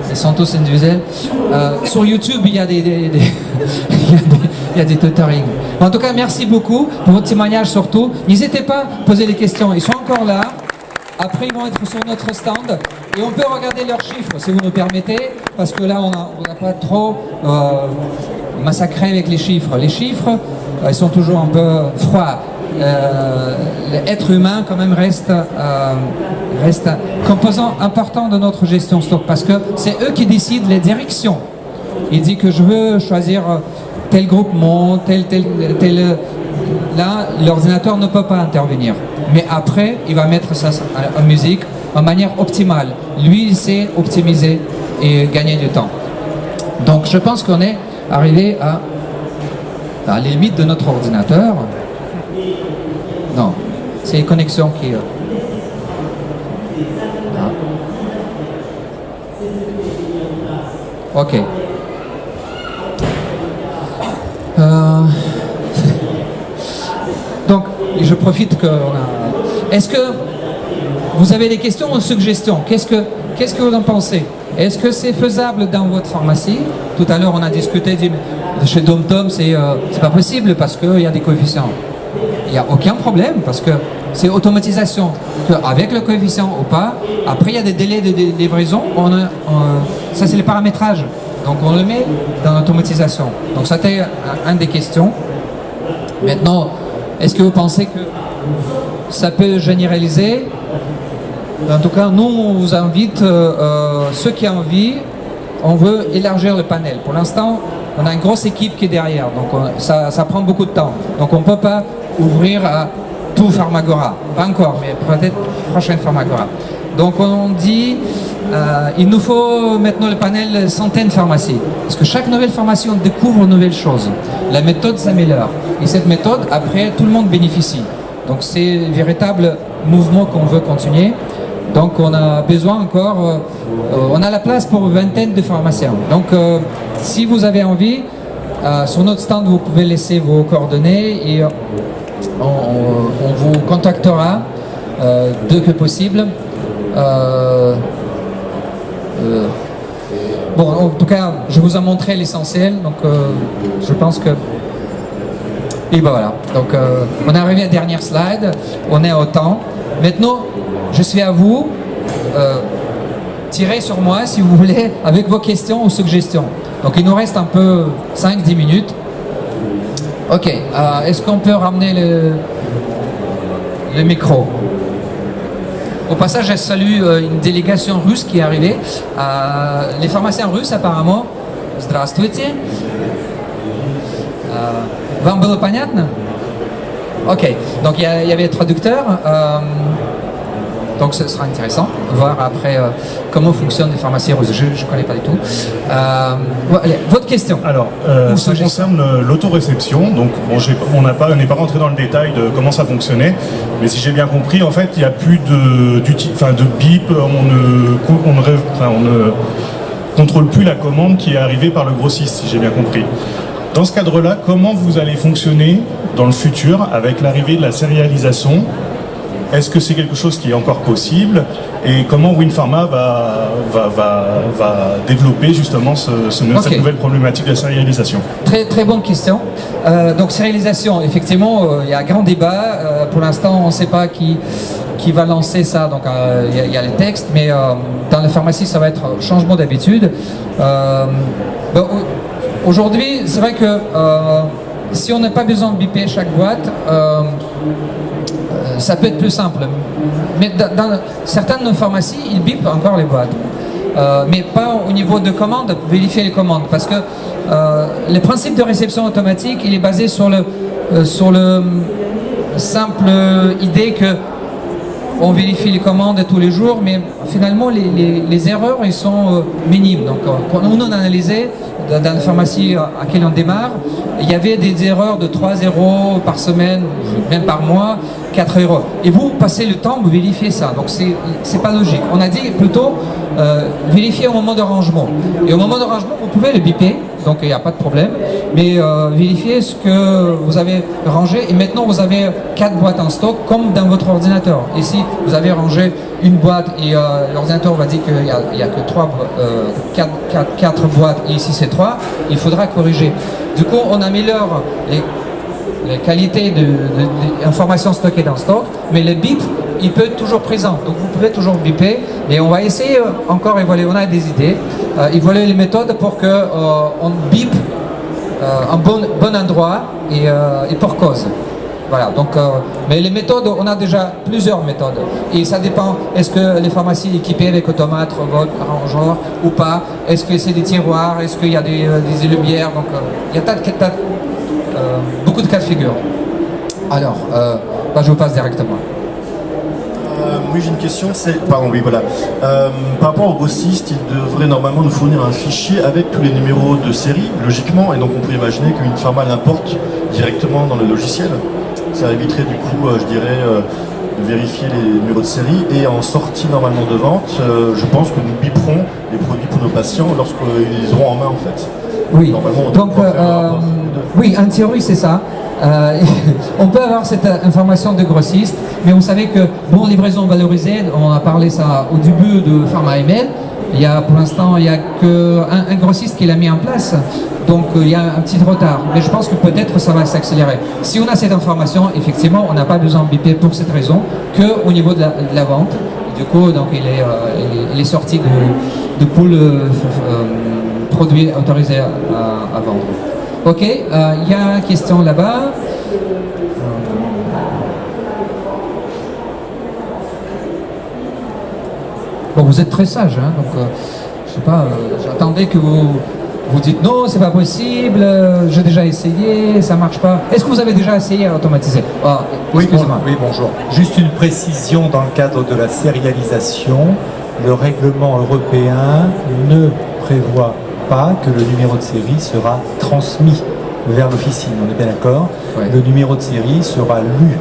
ils sont tous individuels. Sur YouTube, il y a il y a des tutorings. En tout cas, merci beaucoup pour votre témoignage surtout. N'hésitez pas à poser des questions. Ils sont encore là. Après, ils vont être sur notre stand. Et on peut regarder leurs chiffres, si vous nous permettez. Parce que là, on n'a pas trop massacré avec les chiffres. Les chiffres, ils sont toujours un peu froids. L'être humain, quand même, reste un composant important de notre gestion stock. Parce que c'est eux qui décident les directions. Il dit que je veux choisir tel groupement, tel. Là, l'ordinateur ne peut pas intervenir. Mais après, il va mettre ça en musique en manière optimale. Lui, il sait optimiser et gagner du temps. Donc, je pense qu'on est arrivé à les limites de notre ordinateur. Non, c'est les connexions qui... Ok. Donc, je profite qu'on a... Est-ce que vous avez des questions ou suggestions? Qu'est-ce que vous en pensez? Est-ce que c'est faisable dans votre pharmacie? Tout à l'heure, on a discuté chez DomTom, c'est pas possible parce qu'il y a des coefficients. Il n'y a aucun problème parce que c'est automatisation. Avec le coefficient ou pas, après il y a des délais de livraison, ça c'est le paramétrage. Donc on le met dans l'automatisation. Donc ça c'était une des questions. Maintenant, est-ce que vous pensez que ça peut généraliser? En tout cas, nous on vous invite, ceux qui ont envie, on veut élargir le panel. Pour l'instant, on a une grosse équipe qui est derrière, donc ça prend beaucoup de temps. Donc on ne peut pas ouvrir à tout Pharmagora. Pas encore, mais peut-être prochaine Pharmagora. Donc on dit, il nous faut maintenant le panel centaines de pharmacies. Parce que chaque nouvelle pharmacie, on découvre de nouvelles choses. La méthode s'améliore. Et cette méthode, après, tout le monde bénéficie. Donc c'est un véritable mouvement qu'on veut continuer. Donc on a besoin encore, on a la place pour une vingtaine de pharmaciens. Donc si vous avez envie, sur notre stand vous pouvez laisser vos coordonnées et on vous contactera dès que possible. Bon, en tout cas, je vous ai montré l'essentiel, donc je pense que... Et ben voilà, donc on est arrivé à la dernière slide, on est au temps. Maintenant, je suis à vous, tirez sur moi si vous voulez, avec vos questions ou suggestions. Donc il nous reste un peu 5-10 minutes. Ok, est-ce qu'on peut ramener le micro? Au passage, je salue une délégation russe qui est arrivée. Les pharmaciens russes, apparemment. Здравствуйте. Вам было понятно? Ok, donc il y avait le traducteur. Donc ce sera intéressant de voir après comment fonctionnent les pharmacies russes. Je ne connais pas du tout. Allez, votre question. Alors, ça concerne l'autoréception. Donc, bon, on n'est pas rentré dans le détail de comment ça fonctionnait. Mais si j'ai bien compris, en fait, il n'y a plus de bip. On ne contrôle plus la commande qui est arrivée par le grossiste, si j'ai bien compris. Dans ce cadre-là, comment vous allez fonctionner dans le futur avec l'arrivée de la sérialisation? Est-ce que c'est quelque chose qui est encore possible? Et comment Winpharma va développer justement cette nouvelle problématique de la sérialisation? Très, très bonne question. Donc sérialisation, effectivement, il y a un grand débat. Pour l'instant, on ne sait pas qui va lancer ça. Donc il y a les textes, mais dans la pharmacie, ça va être changement d'habitude. Aujourd'hui, c'est vrai que si on n'a pas besoin de biper chaque boîte, ça peut être plus simple. Mais dans certaines pharmacies, ils bipent encore les boîtes. Mais pas au niveau de commande, vérifier les commandes. Parce que le principe de réception automatique, il est basé sur le simple idée que on vérifie les commandes tous les jours, mais finalement les erreurs ils sont minimes. Donc quand on a analysé dans la pharmacie à laquelle on démarre, il y avait des erreurs de 3 euros par semaine, même par mois, 4 euros. Et vous passez le temps, vous vérifiez ça. Donc c'est pas logique. On a dit plutôt vérifier au moment de rangement. Et au moment de rangement, vous pouvez le biper, donc il n'y a pas de problème. Mais vérifiez ce que vous avez rangé. Et maintenant, vous avez 4 boîtes en stock, comme dans votre ordinateur. Ici, vous avez rangé une boîte et l'ordinateur va dire qu'il n'y a que 4 boîtes et ici c'est 3. Il faudra corriger. Du coup, on améliore les qualités d'informations stockées dans le stock, mais le bip, il peut être toujours présent. Donc vous pouvez toujours biper, et on va essayer encore évaluer. On a des idées, évaluer les méthodes pour qu'on bip en bon endroit et pour cause. Voilà, donc, mais les méthodes, on a déjà plusieurs méthodes. Et ça dépend, est-ce que les pharmacies équipées avec automate, robot, arrangeur ou pas? Est-ce que c'est des tiroirs? Est-ce qu'il y a des lumières? Donc, il y a beaucoup de cas de figure. Alors, je vous passe directement. Oui, j'ai une question. Pardon, oui, voilà. Par rapport au grossiste, il devrait normalement nous fournir un fichier avec tous les numéros de série, logiquement, et donc on peut imaginer qu'une pharma l'importe directement dans le logiciel. Ça éviterait du coup, je dirais, de vérifier les numéros de série. Et en sortie normalement de vente, je pense que nous biperons les produits pour nos patients lorsqu'ils auront en main en fait. Oui, normalement, donc oui, en théorie c'est ça. On peut avoir cette information de grossiste, mais vous savez que bon, livraison valorisée, on a parlé ça au début de Pharma Email. Pour l'instant, il n'y a qu'un grossiste qui l'a mis en place, donc il y a un petit retard. Mais je pense que peut-être ça va s'accélérer. Si on a cette information, effectivement, on n'a pas besoin de biper pour cette raison, qu'au niveau de la vente. Du coup, donc il est sorti de pool produits autorisés à vendre. Ok, il y a une question là-bas. Bon, vous êtes très sage, hein, donc je sais pas, j'attendais que vous dites non, c'est pas possible, j'ai déjà essayé, ça marche pas. Est-ce que vous avez déjà essayé à automatiser? Oui, bonjour. Juste une précision dans le cadre de la sérialisation, le règlement européen ne prévoit pas que le numéro de série sera transmis vers l'officine, on est bien d'accord. Ouais. Le numéro de série sera lu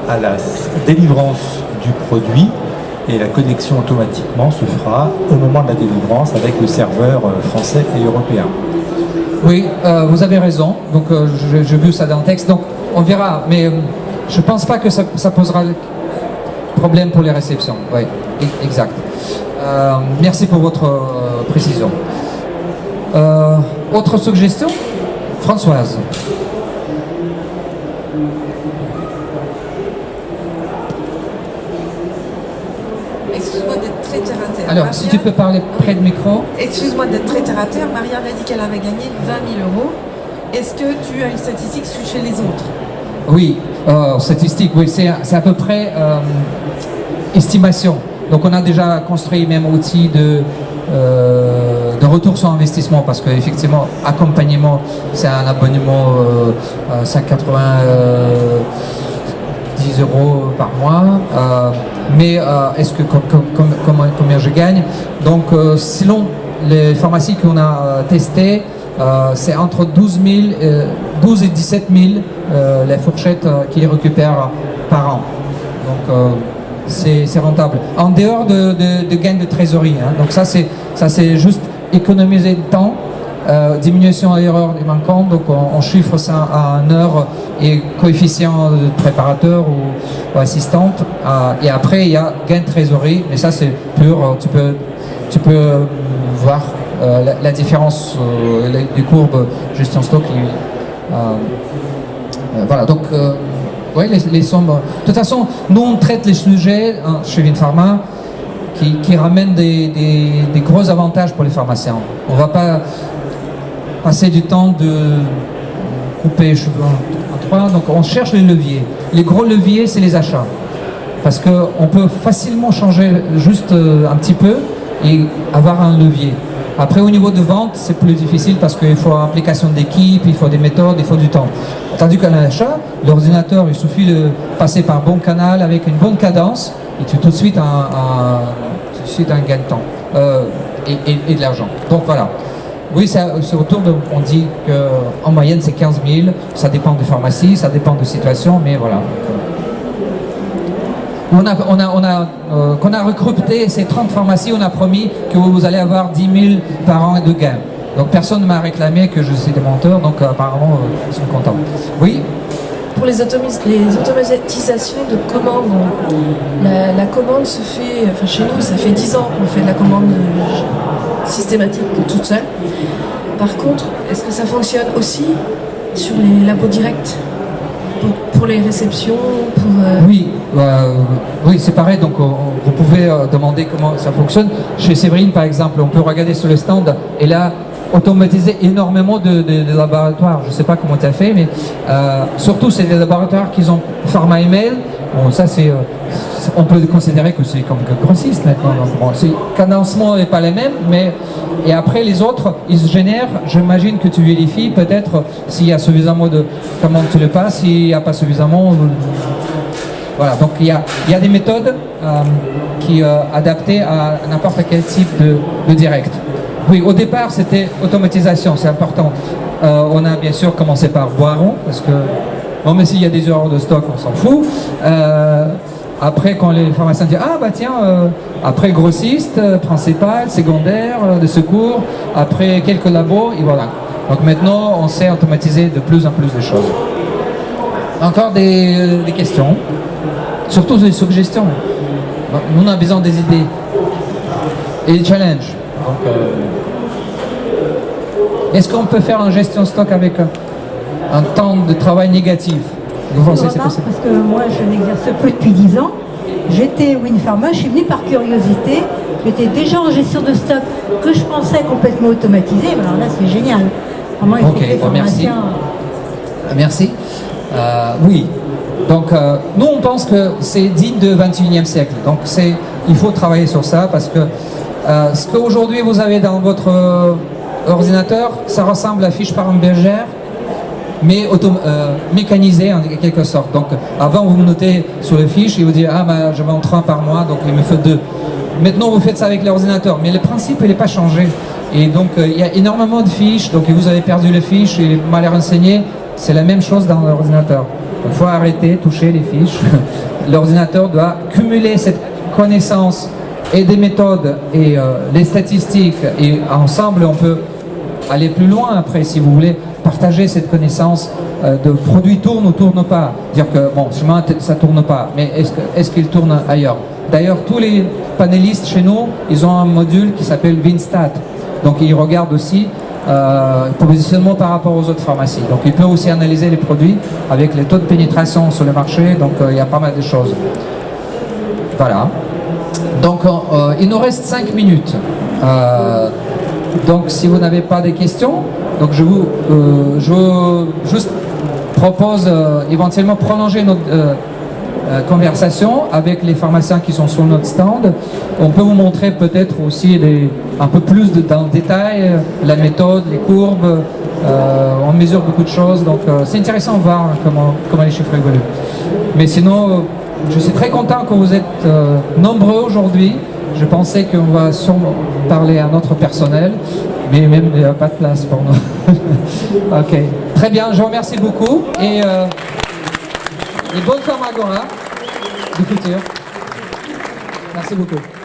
à la délivrance du produit et la connexion automatiquement se fera au moment de la délivrance avec le serveur français et européen. Oui, vous avez raison. Donc, j'ai vu ça dans le texte. Donc, on verra. Mais je ne pense pas que ça posera problème pour les réceptions. Oui, exact. Merci pour votre précision. Autre suggestion, Françoise. Excuse-moi d'être très terre à terre. Alors, si tu peux parler près du micro. Excuse-moi d'être très terre à terre. Marianne a dit qu'elle avait gagné 20 000 €. Est-ce que tu as une statistique chez les autres? Oui, statistique, oui, c'est à peu près estimation. Donc, on a déjà construit même outil de retour sur investissement parce qu'effectivement, accompagnement, c'est un abonnement 5,90 € par mois. Mais est-ce que combien je gagne? Donc, selon les pharmacies qu'on a testées, c'est entre 12 et 17 000 les fourchettes qu'ils récupèrent par an. Donc, c'est rentable. En dehors de gains de trésorerie. Hein. Donc, ça, c'est juste économiser de temps, diminution à l'erreur des manquants. Donc, on chiffre ça à 1 heure et coefficient de préparateur ou assistante. Et après, il y a gain de trésorerie. Mais ça, c'est pur. Tu peux voir la différence des courbes gestion stock. Voilà, donc oui, les sommes. De toute façon, nous on traite les sujets chez Vinpharma qui ramènent des gros avantages pour les pharmaciens. On ne va pas passer du temps de couper les cheveux en trois, donc on cherche les leviers. Les gros leviers, c'est les achats. Parce qu'on peut facilement changer juste un petit peu et avoir un levier. Après, au niveau de vente, c'est plus difficile parce qu'il faut implication d'équipe, il faut des méthodes, il faut du temps. Tandis qu'à l'achat, l'ordinateur, il suffit de passer par un bon canal avec une bonne cadence et tu as tout de suite un gain de temps et de l'argent. Donc voilà. Oui, c'est autour de, on dit qu'en moyenne c'est 15 000, ça dépend des pharmacies, ça dépend de situation, mais voilà. Qu'on a recruté ces 30 pharmacies, on a promis que vous allez avoir 10 000 par an de gains. Donc personne ne m'a réclamé que je suis des menteurs, donc apparemment ils sont contents. Oui. Pour les automatisations de commandes, la commande se fait, enfin chez nous ça fait 10 ans qu'on fait de la commande systématique toute seule. Par contre, est-ce que ça fonctionne aussi sur les labos directs pour les réceptions Oui, c'est pareil, donc vous pouvez demander comment ça fonctionne. Chez Séverine par exemple, on peut regarder sur le stand et là automatiser énormément de laboratoires. Je ne sais pas comment tu as fait, mais surtout c'est des laboratoires qui ont Pharma Email. Bon, ça c'est, on peut considérer que c'est comme grossiste maintenant. Bon, le cadencement n'est pas le même, mais et après les autres, ils se génèrent. J'imagine que tu vérifies peut-être s'il y a suffisamment de comment tu le passes, s'il n'y a pas suffisamment. Voilà, donc il y a des méthodes qui adaptées à n'importe quel type de direct. Oui, au départ c'était automatisation, c'est important. On a bien sûr commencé par Boiron parce que bon, mais s'il y a des erreurs de stock, on s'en fout. Après, quand les pharmaciens disent ah bah tiens, après grossiste, principal, secondaire, de secours, après quelques labos, et voilà. Donc maintenant, on sait automatiser de plus en plus de choses. Encore des questions, surtout des suggestions. Nous, on a besoin des idées et des challenges. Donc, est-ce qu'on peut faire une gestion stock avec un temps de travail négatif? Vous pensez c'est possible? Parce que moi, je n'exerce plus depuis 10 ans. J'étais Vinpharma, je suis venue par curiosité. J'étais déjà en gestion de stock que je pensais complètement automatisée. Mais alors là, c'est génial. Vraiment, il faut que les pharmaciens... Merci. Oui. Donc, nous, on pense que c'est digne du 21e siècle. Donc, il faut travailler sur ça parce que ce qu'aujourd'hui vous avez dans votre ordinateur, ça ressemble à fiche par une bergère, mais mécanisé en quelque sorte. Donc avant vous notez sur les fiches et vous dites ah bah je vais en 3 par mois, donc il me faut 2. Maintenant vous faites ça avec l'ordinateur, mais le principe il n'est pas changé. Et donc il y a énormément de fiches, donc vous avez perdu les fiches et mal renseignées, c'est la même chose dans l'ordinateur. Il faut arrêter, toucher les fiches. L'ordinateur doit cumuler cette connaissance et des méthodes et les statistiques, et ensemble on peut aller plus loin après si vous voulez partager cette connaissance de produits tournent ou tournent pas. Dire que bon, chemin ça tourne pas, mais est-ce qu'il tourne ailleurs? D'ailleurs, tous les panélistes chez nous, ils ont un module qui s'appelle Vinstat. Donc ils regardent aussi positionnement par rapport aux autres pharmacies. Donc ils peuvent aussi analyser les produits avec les taux de pénétration sur le marché. Donc il y a pas mal de choses. Voilà. Donc il nous reste 5 minutes. Donc si vous n'avez pas de questions, donc je juste propose éventuellement prolonger notre conversation avec les pharmaciens qui sont sur notre stand. On peut vous montrer peut-être aussi un peu plus dans le détail la méthode, les courbes. On mesure beaucoup de choses, donc c'est intéressant de voir comment les chiffres évoluent. Mais sinon, je suis très content que vous êtes nombreux aujourd'hui. Je pensais qu'on va sûrement parler à notre personnel, mais même il n'y a pas de place pour nous. Ok, très bien, je vous remercie beaucoup et bonne Pharmagora du futur. Merci beaucoup.